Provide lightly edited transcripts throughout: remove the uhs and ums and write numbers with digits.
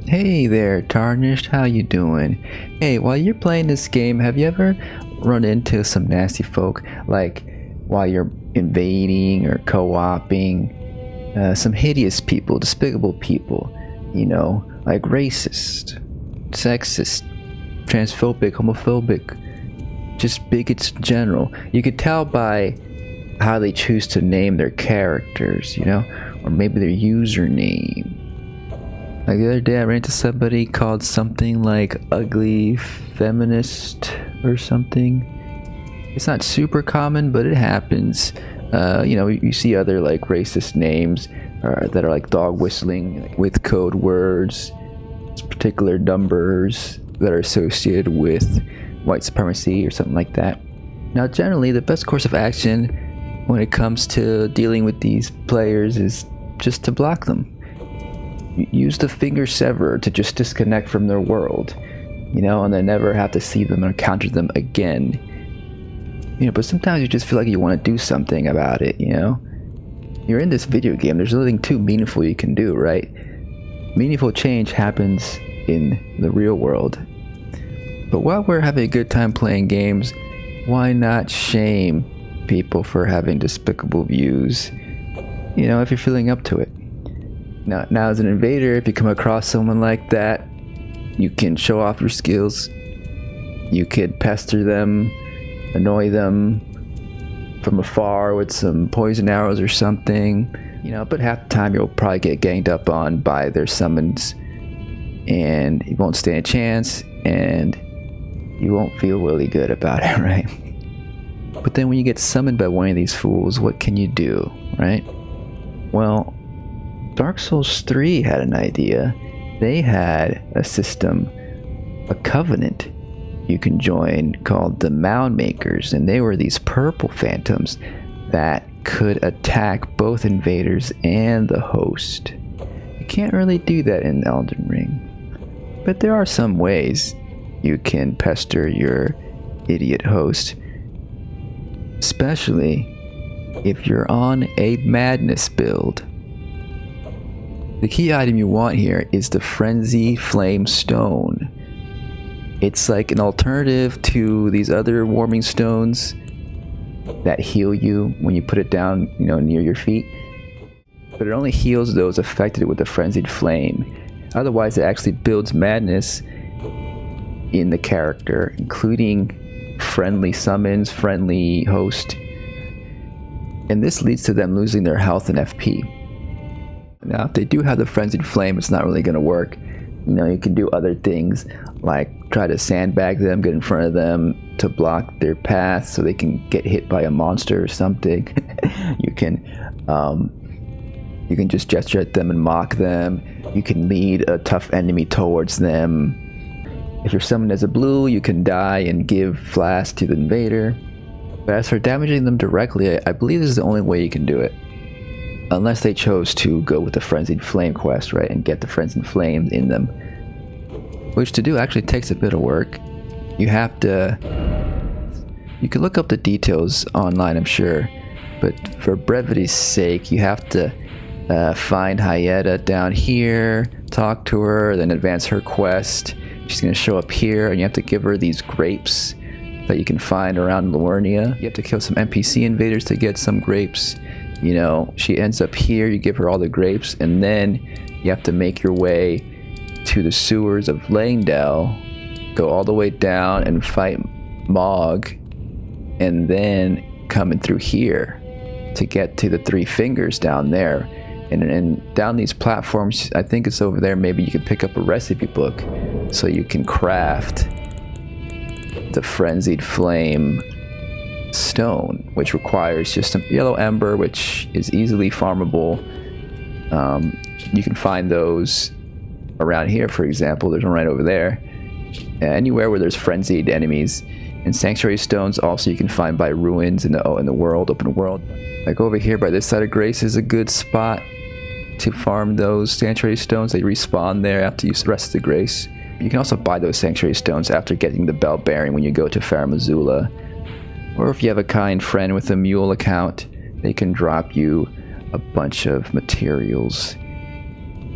Hey there, Tarnished, how you doing? Hey, while you're playing this game, have you ever run into some nasty folk, like while you're invading or co-oping? Some hideous people, despicable people, like racist, sexist, transphobic, homophobic, just bigots in general. You could tell by how they choose to name their characters, or maybe their username. Like the other day I ran into somebody called something like ugly feminist or something. It's not super common, but it happens. You see other like racist names that are like dog whistling with code words, particular numbers that are associated with white supremacy or something like that. Now generally the best course of action when it comes to dealing with these players is just to block them. Use the finger sever to just disconnect from their world, and then never have to see them or encounter them again. But sometimes you just feel like you want to do something about it, You're in this video game, there's nothing too meaningful you can do, right? Meaningful change happens in the real world. But while we're having a good time playing games, why not shame people for having despicable views, if you're feeling up to it? Now as an invader, if you come across someone like that, you can show off your skills. You could pester them, annoy them from afar with some poison arrows or something, but half the time you'll probably get ganged up on by their summons and you won't stand a chance and you won't feel really good about it, right? But then when you get summoned by one of these fools, what can you do, right? Well, Dark Souls 3 had an idea. They had a system, a covenant you can join called the Mound Makers, and they were these purple phantoms that could attack both invaders and the host. You can't really do that in Elden Ring, but there are some ways you can pester your idiot host, especially if you're on a madness build. The key item you want here is the Frenzy Flame Stone. It's like an alternative to these other warming stones that heal you when you put it down, near your feet. But it only heals those affected with the Frenzied Flame. Otherwise, it actually builds madness in the character, including friendly summons, friendly host. And this leads to them losing their health and FP. Now, if they do have the Frenzied Flame, it's not really going to work. You can do other things, like try to sandbag them, get in front of them to block their path so they can get hit by a monster or something. You can just gesture at them and mock them. You can lead a tough enemy towards them. If you're summoned as a blue, you can die and give flash to the invader. But as for damaging them directly, I believe this is the only way you can do it. Unless they chose to go with the Frenzied Flame quest, right, and get the Frenzied Flames in them. Which to do actually takes a bit of work. You can look up the details online, I'm sure. But for brevity's sake, you have to find Hyetta down here, talk to her, then advance her quest. She's going to show up here, and you have to give her these grapes that you can find around Liurnia. You have to kill some NPC invaders to get some grapes. She ends up here, you give her all the grapes, and then you have to make your way to the sewers of Langdell, go all the way down and fight Mog, and then coming through here to get to the Three Fingers down there. And down these platforms, I think it's over there, maybe you can pick up a recipe book so you can craft the Frenzied Flame Stone, which requires just some yellow ember, which is easily farmable. You can find those around here, for example. There's one right over there. Anywhere where there's frenzied enemies. And sanctuary stones also you can find by ruins in the open world. Like over here by this side of Grace is a good spot to farm those sanctuary stones. They respawn there after you rest the Grace. You can also buy those sanctuary stones after getting the Bell Bearing when you go to Faramazula. Or if you have a kind friend with a mule account, they can drop you a bunch of materials.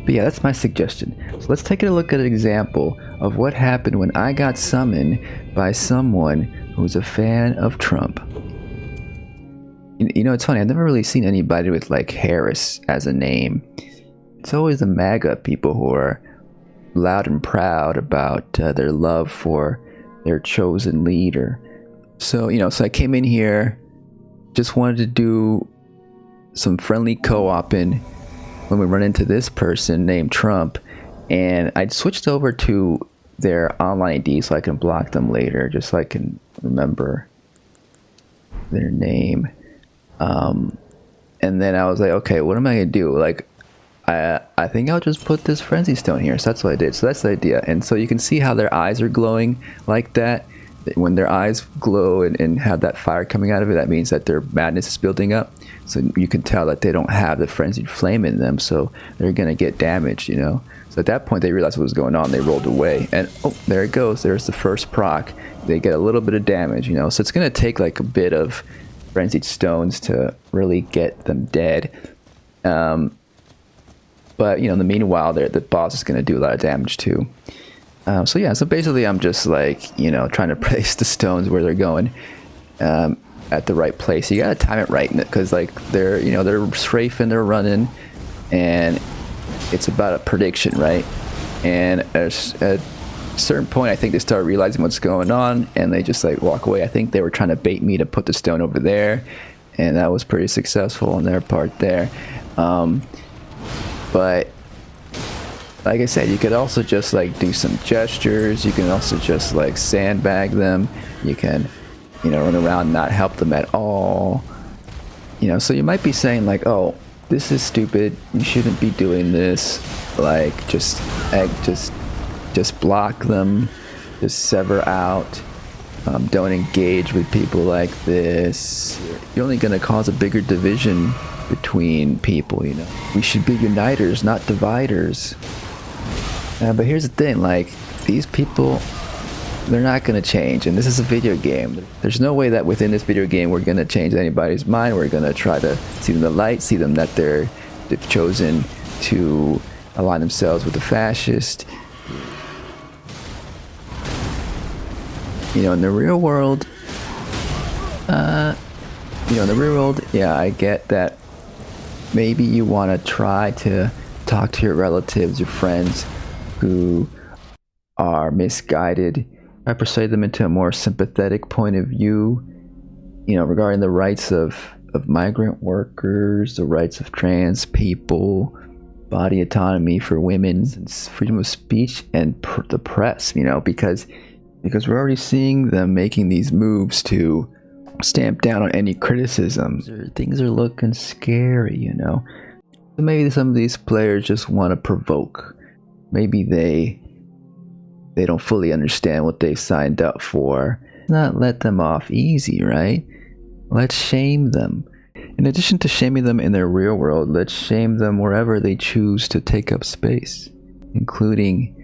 But yeah, that's my suggestion. So let's take a look at an example of what happened when I got summoned by someone who's a fan of Trump. You know, it's funny, I've never really seen anybody with like Harris as a name. It's always the MAGA people who are loud and proud about their love for their chosen leader. So, so I came in here, just wanted to do some friendly co-oping when we run into this person named Trump, and I'd switched over to their online ID so I can block them later, just so I can remember their name. And then I was like, okay, what am I gonna do? Like, I think I'll just put this frenzy stone here. So that's what I did. So that's the idea. And so you can see how their eyes are glowing like that. When their eyes glow and have that fire coming out of it, that means that their madness is building up. So you can tell that they don't have the frenzied flame in them, so they're gonna get damaged, So at that point they realized what was going on. They rolled away, and oh, there it goes. There's the first proc. They get a little bit of damage, So it's gonna take like a bit of frenzied stones to really get them dead. But in the meanwhile, the boss is gonna do a lot of damage too. So yeah, so basically I'm just like, trying to place the stones where they're going at the right place. You gotta time it right, because like they're strafing, they're running, and it's about a prediction, right? And at a certain point, I think they start realizing what's going on, and they just like walk away. I think they were trying to bait me to put the stone over there, and that was pretty successful on their part there. But like I said, you could also just like do some gestures. You can also just like sandbag them. You can, run around and not help them at all. So you might be saying like, oh, this is stupid. You shouldn't be doing this. Like, just block them. Just sever out. Don't engage with people like this. You're only going to cause a bigger division between people, We should be uniters, not dividers. But here's the thing, like, these people, they're not going to change, and this is a video game. There's no way that within this video game we're going to change anybody's mind. We're going to try to see them the light, see them that they've chosen to align themselves with the fascist. In the real world, yeah, I get that maybe you want to try to talk to your relatives, your friends who are misguided. I persuade them into a more sympathetic point of view, regarding the rights of migrant workers, the rights of trans people, body autonomy for women, and freedom of speech, and the press, because we're already seeing them making these moves to stamp down on any criticism. Things are looking scary, So maybe some of these players just want to provoke. Maybe they don't fully understand what they signed up for. Not let them off easy, right? Let's shame them. In addition to shaming them in their real world, let's shame them wherever they choose to take up space, including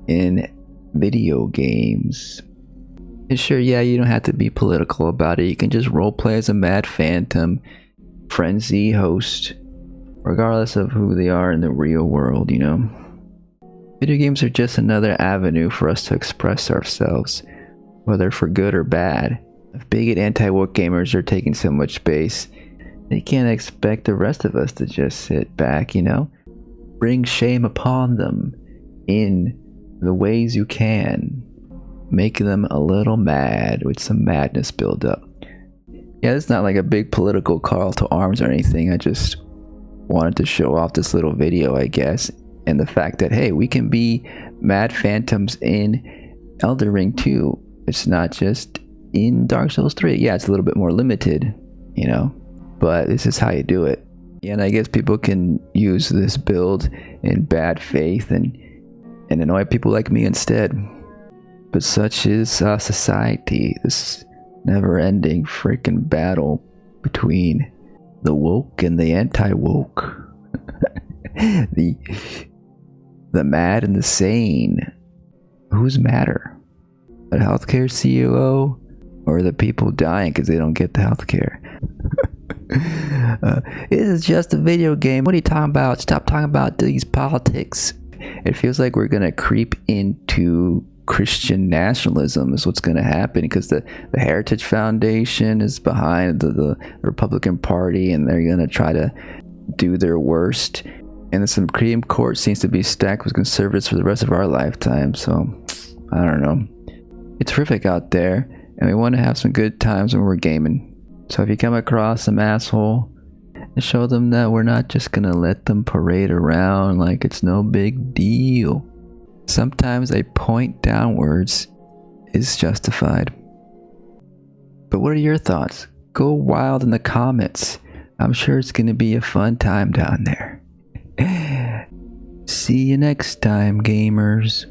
in video games. And sure, yeah, you don't have to be political about it. You can just roleplay as a mad phantom, frenzy host, regardless of who they are in the real world, Video games are just another avenue for us to express ourselves, whether for good or bad. If bigot anti-woke gamers are taking so much space, they can't expect the rest of us to just sit back, Bring shame upon them in the ways you can. Make them a little mad with some madness build up. Yeah, it's not like a big political call to arms or anything. I just wanted to show off this little video, I guess. And the fact that, hey, we can be mad phantoms in Elden Ring 2. It's not just in Dark Souls 3. Yeah, it's a little bit more limited, but this is how you do it. Yeah, and I guess people can use this build in bad faith and annoy people like me instead. But such is society, this never-ending freaking battle between the woke and the anti-woke. The mad and the sane. Who's madder? A healthcare CEO or the people dying because they don't get the healthcare? It is just a video game. What are you talking about? Stop talking about these politics. It feels like we're gonna creep into Christian nationalism is what's gonna happen because the Heritage Foundation is behind the Republican Party and they're gonna try to do their worst. And the Supreme Court seems to be stacked with conservatives for the rest of our lifetime. So, I don't know. It's terrific out there, and we want to have some good times when we're gaming. So if you come across some asshole, show them that we're not just gonna let them parade around like it's no big deal. Sometimes a point downwards is justified. But what are your thoughts? Go wild in the comments. I'm sure it's gonna be a fun time down there. See you next time, gamers.